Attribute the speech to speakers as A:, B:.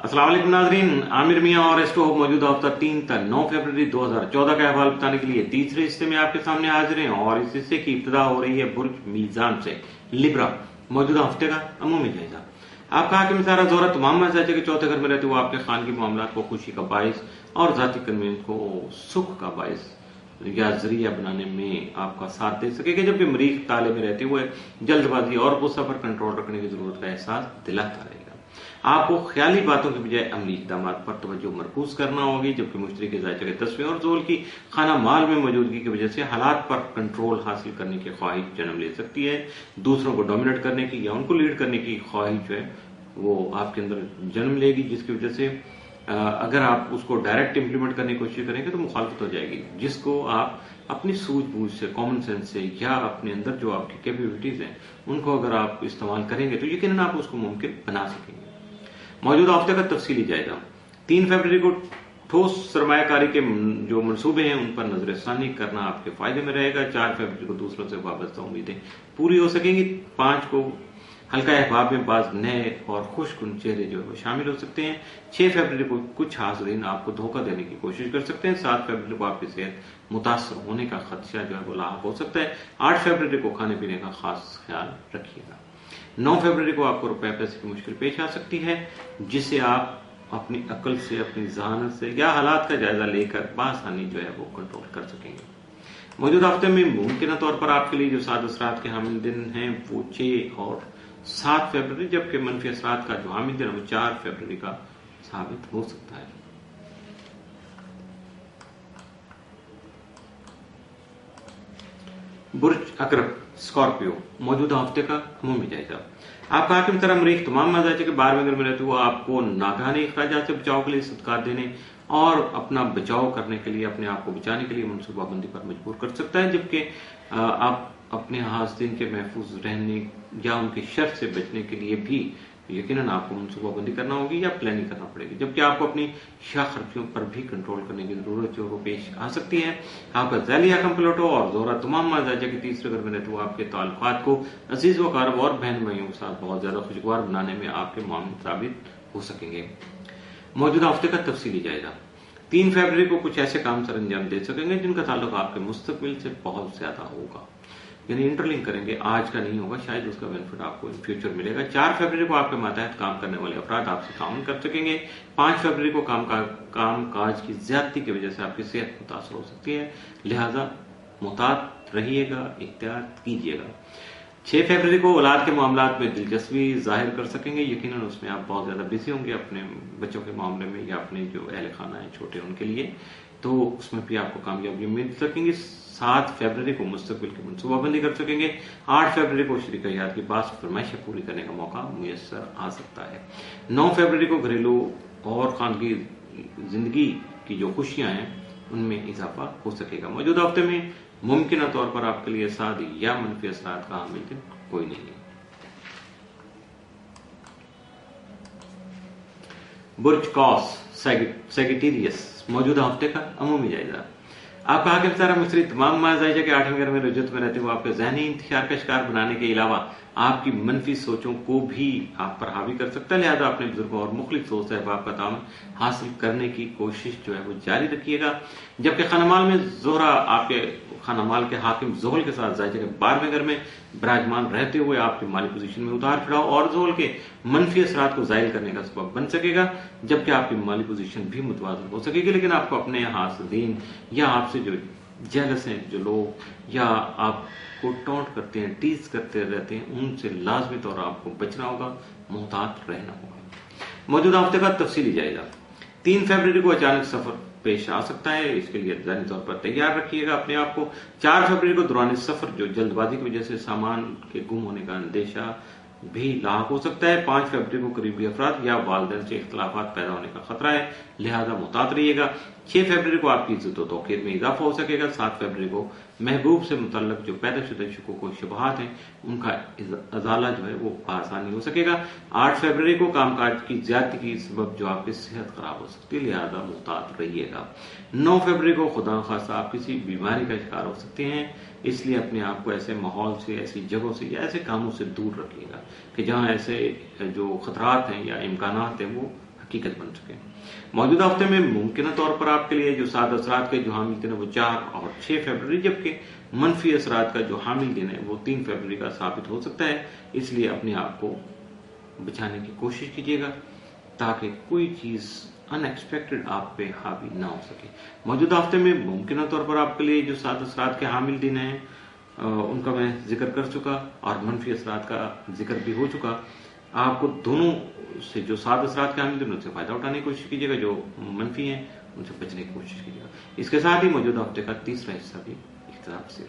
A: अस्सलाम वालेकुम नाजरीन, आमिर मियां और एस्ट्रो होप मौजूदा हफ्ता 3 तक 9 फरवरी 2014 का अहवाल बताने के लिए तीसरे हिस्से में आपके सामने हाजिर हैं और इस हिस्से की इब्तिदा हो रही है बुर्ज मीजान से। लिब्रा मौजूदा हफ्ते का अमूमी जायजा। आपका हाकिम सारा जोहरा तमाम मसाजे के चौथे घर में रहते हुए आपके खानगी मामलात को खुशी का बायस और जाती कन्वीनियंस को सुख का बायस या जरिया बनाने में आपका साथ दे सकेगा, जबकि मरीख ताले में रहते हुए जल्दबाजी और गुस्सा पर कंट्रोल रखने की जरूरत का एहसास दिलाता रहेगा। आपको ख्याली बातों के बजाय अमली इक़दाम पर तवज्जो मरकूज करना होगी, जबकि मुश्तरी के जायचे के तस्वीर और जोल की खाना माल में मौजूदगी की वजह से हालात पर कंट्रोल हासिल करने की ख्वाहिश जन्म ले सकती है। दूसरों को डोमिनेट करने की या उनको लीड करने की ख्वाहिश जो है वो आपके अंदर जन्म लेगी, जिसकी वजह से अगर आप उसको डायरेक्ट इंप्लीमेंट करने की कोशिश करेंगे तो मुखालफत हो जाएगी, जिसको आप अपनी सूझबूझ से, कॉमन सेंस से या अपने अंदर जो आपकी कैपेबिलिटीज हैं उनको अगर आप इस्तेमाल करेंगे तो यकीनन आप उसको मुमकिन बना सकेंगे। मौजूदा हफ्ते का तफसीली जायजा। 3 फरवरी को ठोस सरमायाकारी के जो मंसूबे हैं उन पर नजरसानी करना आपके फायदे में रहेगा। 4 फरवरी को दूसरों से वाबस्ता उम्मीदें पूरी हो सकेंगी। 5 को हल्का अहबाब में बाज नए और खुशकुन चेहरे जो है वो शामिल हो सकते हैं। 6 फरवरी को कुछ हासिरीन आपको धोखा देने की कोशिश कर सकते हैं। 7 फरवरी को आपकी सेहत मुतासर होने का खदशा जो है वो लाभ हो सकता है। 8 फरवरी को खाने पीने का खास ख्याल रखिएगा। 9 फरवरी को आपको रुपए पैसे की मुश्किल पेश आ सकती है, जिसे आप अपनी अकल से, अपनी जहानत से या हालात का जायजा लेकर बासानी जो है वो कंट्रोल कर सकेंगे। मौजूदा हफ्ते में मुमकिन तौर पर आपके लिए जो साद असरात के हामिल दिन हैं वो 6 और 7 फरवरी, जबकि मनफी असरात का जो हामिल दिन है वो 4 फरवरी का साबित हो सकता है। बुर्ज अकरब स्कॉर्पियो मौजूदा हफ्ते का अमूमी जायजा। आपका हाकिम तरह मरीख तमाम मजाजे के 12वें घर में रहते हुए आपको नाकानी अखराजात से बचाव के लिए सदकार देने और अपना बचाव करने के लिए, अपने आप को बचाने के लिए मनसूबाबंदी पर मजबूर कर सकता है, जबकि आप अपने हासिन के महफूज रहने या उनकी शर्त से बचने के लिए भी यकीनन आपको मनसूबाबंदी करना होगी या प्लानिंग करना पड़ेगी, जबकि आपको अपनी शाह खर्चियों पर भी कंट्रोल करने की जरूरत जो पेश आ सकती है। आपका ज़ैली हकम प्लूटो और जोहरा तमाम मजाजे के तीसरे घर में रहते हुए आपके ताल्लुकात को अजीज व कारब और बहन भाइयों के साथ बहुत ज्यादा खुशगवार बनाने में आपके मामले साबित हो सकेंगे। मौजूदा हफ्ते का तफसीली जायजा। 3 फरवरी को कुछ ऐसे काम सर अंजाम दे सकेंगे जिनका ताल्लुक आपके मुस्तकबिल से बहुत ज्यादा होगा, यानी इंटरलिंक करेंगे। आज का नहीं होगा, शायद उसका बेनिफिट आपको इन फ्यूचर मिलेगा। 4 फरवरी को आपके मातहत काम करने वाले अफराद आपसे ताउन कर सकेंगे। 5 फरवरी को काम काज की ज्यादती की वजह से आपकी सेहत मुतासर हो सकती है, लिहाजा मुहतात रहिएगा, एहतियात कीजिएगा। 6 फरवरी को औलाद के मामलात में दिलचस्पी जाहिर कर सकेंगे, यकीनन उसमें आप बहुत ज्यादा बिजी होंगे अपने बच्चों के मामले में या अपने जो अहल खाना है छोटे उनके लिए, तो उसमें भी आपको कामयाबी मिल सकेंगी। 7 फरवरी को मुस्तकबिल की मनसूबाबंदी कर सकेंगे। 8 फरवरी को शरीक हयात की पास फरमाइशें पूरी करने का मौका मुयस्सर आ सकता है। 9 फरवरी को घरेलू और खानगी जिंदगी की जो खुशियां हैं उनमें इजाफा हो सकेगा। मौजूदा हफ्ते में मुमकिन तौर पर आपके लिए सादी या मनफी असरात का हामिल दिन कोई नहीं है। बुर्ज कॉस सैगिटेरियस मौजूदा हफ्ते का अमूमी जायजा। आपका हाकिम सारा मिस्री तमाम माजाइजा के 8वें घर में रजत में रहते हुए आपके जहनी इंतखार का शिकार बनाने के अलावा आपकी मनफी सोचों को भी आप पर हावी कर सकता है, लिहाजा अपने बुजुर्गों और मुख्तलिफ सोच से अहबाब का ताउन हासिल करने की कोशिश जो है वो जारी रखिएगा। जबकि खानामाल में जोहरा आपके खानामाल के हाकिम जोहल के साथ जायजे के 12वें घर में विराजमान रहते हुए आपकी माली पोजीशन में उतार चढ़ाव और जोहल के मनफी असरात को जाहिर करने का सबब बन सकेगा, जबकि आपकी माली पोजीशन भी मुतवाज़िन हो सकेगी। लेकिन आपको अपने हासिदीन या आपसे जो जेलस हैं जो लोग या आपको टॉन्ट करते हैं, टीज करते रहते हैं, उनसे लाजमी तौर पर आपको बचना होगा, मुहतात रहना होगा। मौजूदा हफ्ते का तफसीली जायजा। 3 फरवरी को अचानक सफर पेश आ सकता है, इसके लिए ज़ाहिरी तौर पर तैयार रखिएगा अपने आप को। 4 फरवरी को दौरान सफर जो जल्दबाजी की वजह से सामान के गुम होने का अंदेशा भी लाक हो सकता है। 5 फरवरी को करीबी अफराद या वालिदैन से इख्तलाफात पैदा होने का खतरा है, लिहाजा मुहतात रहिएगा। 6 फरवरी को आपकी इज्जत व तौकीर में इजाफा हो सकेगा। 7 फरवरी को महबूब से मुतल्लक जो पैदाशुदा शुकूक व शुबहात हैं उनका अजाला जो है वो आसानी हो सकेगा। 8 फरवरी को कामकाज की ज्यादती की सबब जो आपकी सेहत खराब हो सकती है, लिहाजा मुहतात रहिएगा। 9 फरवरी को खुदा खासा आप किसी बीमारी का शिकार हो सकते हैं, इसलिए अपने आप को ऐसे माहौल से, ऐसी जगहों से या ऐसे कामों से दूर रखिएगा कि जहां ऐसे जो खतरात हैं या इम्कानात हैं वो हकीकत बन सके। मौजूदा हफ्ते में मुमकिन तौर पर आपके लिए जो साद असरात के जो हामिल दिन है वो 4 और 6 फरवरी, जबकि मनफी असरात का जो हामिल दिन है वो 3 फरवरी का साबित हो सकता है। इसलिए अपने आप को बचाने की कोशिश कीजिएगा ताकि कोई चीज अनएक्सपेक्टेड आप पे हावी ना हो सके। मौजूदा हफ्ते में मुमकिन तौर पर आपके लिए जो साद असरात के हामिल दिन है उनका मैं जिक्र कर चुका और मनफी असरात का जिक्र भी हो चुका। आपको दोनों से जो साद असरात के हामिल दिन उनसे फायदा उठाने की कोशिश कीजिएगा, जो मनफी हैं उनसे बचने की कोशिश कीजिएगा। इसके साथ ही मौजूदा हफ्ते का तीसरा हिस्सा भी इख्तिताम से